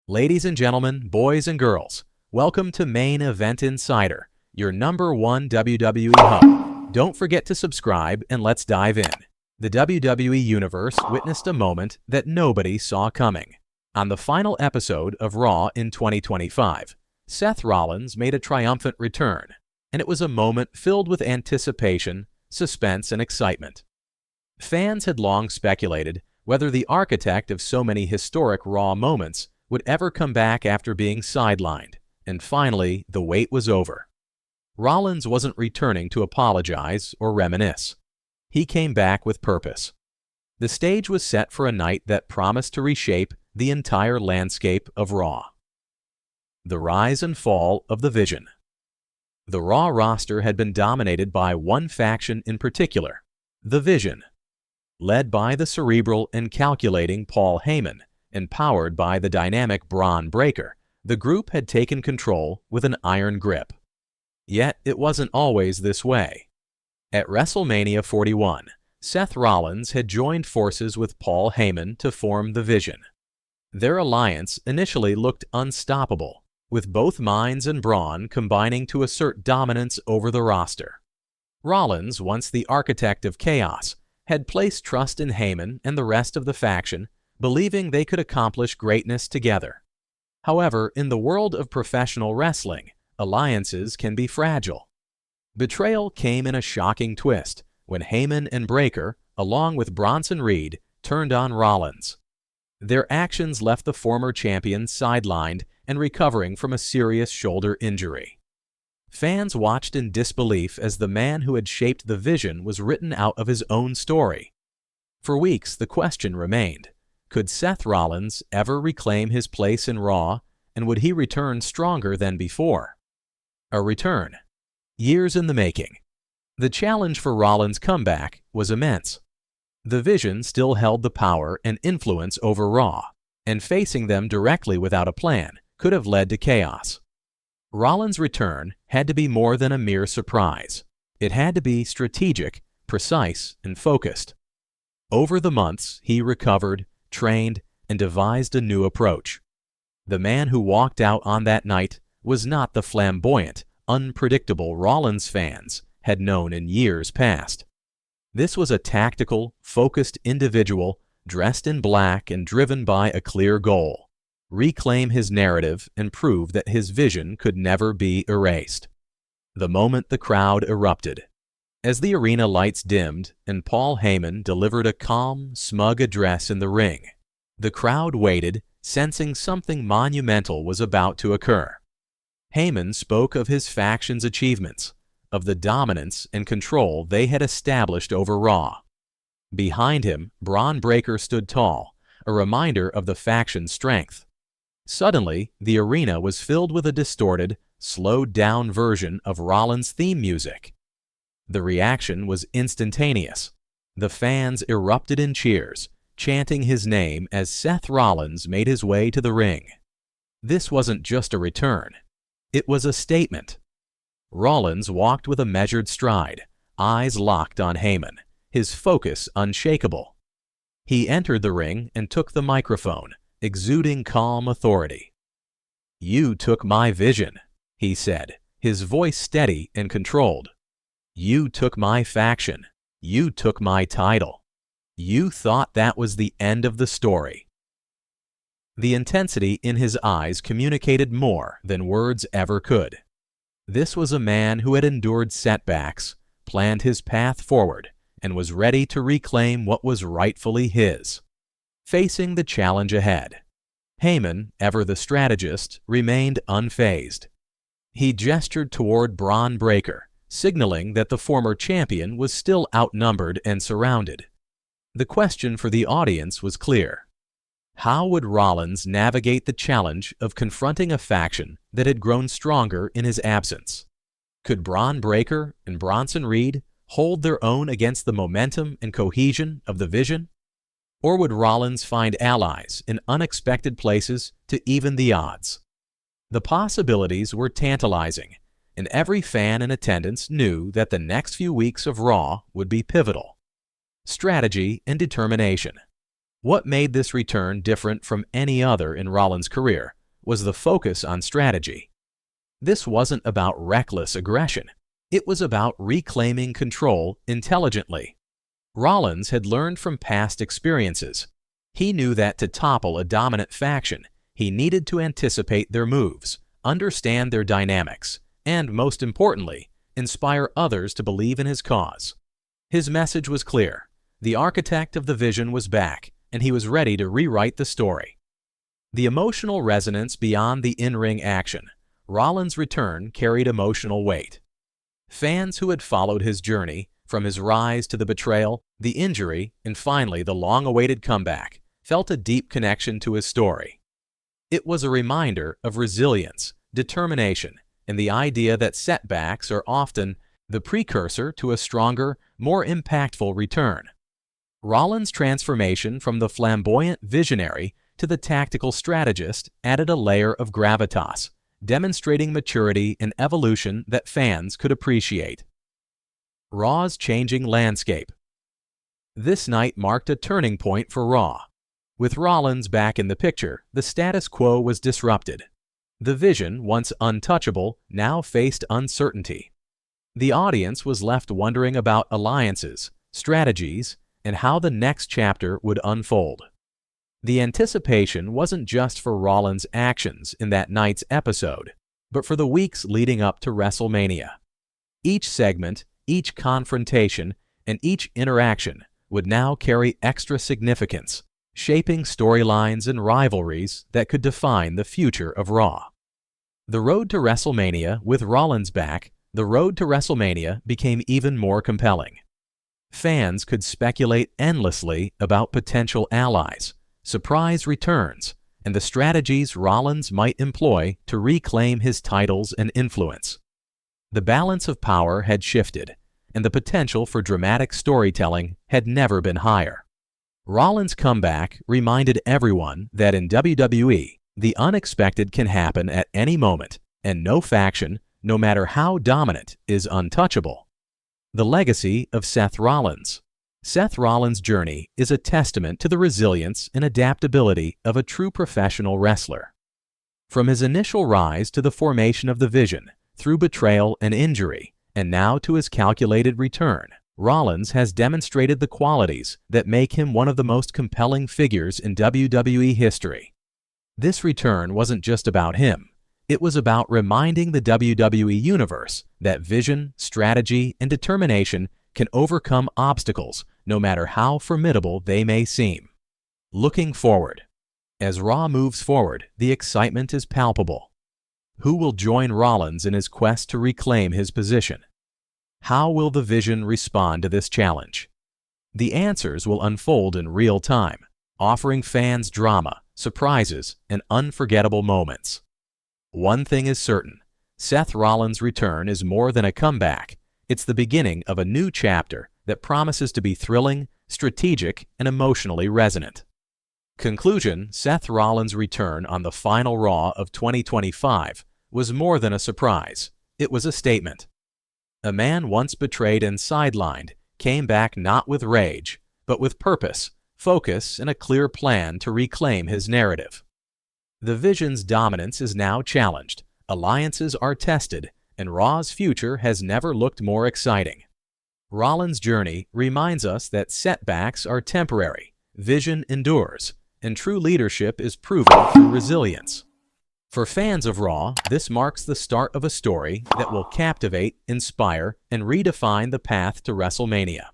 Ladies and gentlemen, boys and girls, welcome to Main Event Insider, your #1 WWE hub. Don't forget to subscribe and let's dive in. The WWE Universe witnessed a moment that nobody saw coming. On the final episode of Raw in 2025, Seth Rollins made a triumphant return, and it was a moment filled with anticipation, suspense, and excitement. Fans had long speculated whether the architect of so many historic Raw moments would ever come back after being sidelined, and finally, the wait was over. Rollins wasn't returning to apologize or reminisce. He came back with purpose. The stage was set for a night that promised to reshape the entire landscape of Raw. The rise and fall of the Vision. The Raw roster had been dominated by one faction in particular, the Vision. Led by the cerebral and calculating Paul Heyman, and powered by the dynamic Bron Breakker, the group had taken control with an iron grip. Yet it wasn't always this way. At WrestleMania 41, Seth Rollins had joined forces with Paul Heyman to form the Vision. Their alliance initially looked unstoppable, with both minds and brawn combining to assert dominance over the roster. Rollins, once the architect of chaos, had placed trust in Heyman and the rest of the faction, believing they could accomplish greatness together. However, in the world of professional wrestling, alliances can be fragile. Betrayal came in a shocking twist when Heyman and Breakker, along with Bronson Reed, turned on Rollins. Their actions left the former champion sidelined and recovering from a serious shoulder injury. Fans watched in disbelief as the man who had shaped the Vision was written out of his own story. For weeks, the question remained: could Seth Rollins ever reclaim his place in Raw, and would he return stronger than before? A return. Years in the making. The challenge for Rollins' comeback was immense. The Vision still held the power and influence over Raw, and facing them directly without a plan could have led to chaos. Rollins' return had to be more than a mere surprise. It had to be strategic, precise, and focused. Over the months, he recovered, trained, and devised a new approach. The man who walked out on that night was not the flamboyant, unpredictable Rollins fans had known in years past. This was a tactical, focused individual dressed in black and driven by a clear goal: reclaim his narrative and prove that his vision could never be erased. The moment the crowd erupted. As the arena lights dimmed and Paul Heyman delivered a calm, smug address in the ring, the crowd waited, sensing something monumental was about to occur. Heyman spoke of his faction's achievements, of the dominance and control they had established over Raw. Behind him, Bron Breakker stood tall, a reminder of the faction's strength. Suddenly, the arena was filled with a distorted, slowed-down version of Rollins' theme music. The reaction was instantaneous. The fans erupted in cheers, chanting his name as Seth Rollins made his way to the ring. This wasn't just a return. It was a statement. Rollins walked with a measured stride, eyes locked on Heyman, his focus unshakable. He entered the ring and took the microphone, exuding calm authority. "You took my vision," he said, his voice steady and controlled. "You took my faction. You took my title. You thought that was the end of the story." The intensity in his eyes communicated more than words ever could. This was a man who had endured setbacks, planned his path forward, and was ready to reclaim what was rightfully his. Facing the challenge ahead, Heyman, ever the strategist, remained unfazed. He gestured toward Bron Breakker, signaling that the former champion was still outnumbered and surrounded. The question for the audience was clear. How would Rollins navigate the challenge of confronting a faction that had grown stronger in his absence? Could Bron Breakker and Bronson Reed hold their own against the momentum and cohesion of the Vision? Or would Rollins find allies in unexpected places to even the odds? The possibilities were tantalizing, and every fan in attendance knew that the next few weeks of Raw would be pivotal. Strategy and determination. What made this return different from any other in Rollins' career was the focus on strategy. This wasn't about reckless aggression. It was about reclaiming control intelligently. Rollins had learned from past experiences. He knew that to topple a dominant faction, he needed to anticipate their moves, understand their dynamics, and, most importantly, inspire others to believe in his cause. His message was clear. The architect of the vision was back, and he was ready to rewrite the story. The emotional resonance beyond the in-ring action. Rollins' return carried emotional weight. Fans who had followed his journey, from his rise to the betrayal, the injury, and finally the long-awaited comeback, felt a deep connection to his story. It was a reminder of resilience, determination, and the idea that setbacks are often the precursor to a stronger, more impactful return. Rollins' transformation from the flamboyant visionary to the tactical strategist added a layer of gravitas, demonstrating maturity and evolution that fans could appreciate. Raw's changing landscape. This night marked a turning point for Raw. With Rollins back in the picture, the status quo was disrupted. The vision, once untouchable, now faced uncertainty. The audience was left wondering about alliances, strategies, and how the next chapter would unfold. The anticipation wasn't just for Rollins' actions in that night's episode, but for the weeks leading up to WrestleMania. Each segment, each confrontation, and each interaction would now carry extra significance, shaping storylines and rivalries that could define the future of Raw. The road to WrestleMania with Rollins back, the road to WrestleMania became even more compelling. Fans could speculate endlessly about potential allies, surprise returns, and the strategies Rollins might employ to reclaim his titles and influence. The balance of power had shifted, and the potential for dramatic storytelling had never been higher. Rollins' comeback reminded everyone that in WWE, the unexpected can happen at any moment, and no faction, no matter how dominant, is untouchable. The legacy of Seth Rollins. Seth Rollins' journey is a testament to the resilience and adaptability of a true professional wrestler. From his initial rise to the formation of the vision, through betrayal and injury, and now to his calculated return, Rollins has demonstrated the qualities that make him one of the most compelling figures in WWE history. This return wasn't just about him. It was about reminding the WWE Universe that vision, strategy, and determination can overcome obstacles, no matter how formidable they may seem. Looking forward. As Raw moves forward, the excitement is palpable. Who will join Rollins in his quest to reclaim his position? How will the Vision respond to this challenge? The answers will unfold in real time, offering fans drama, surprises, and unforgettable moments. One thing is certain, Seth Rollins' return is more than a comeback. It's the beginning of a new chapter that promises to be thrilling, strategic, and emotionally resonant. Conclusion: Seth Rollins' return on the final Raw of 2025 was more than a surprise. It was a statement. A man once betrayed and sidelined came back not with rage, but with purpose, focus, and a clear plan to reclaim his narrative. The Vision's dominance is now challenged, alliances are tested, and Raw's future has never looked more exciting. Rollins' journey reminds us that setbacks are temporary, vision endures, and true leadership is proven through resilience. For fans of Raw, this marks the start of a story that will captivate, inspire, and redefine the path to WrestleMania.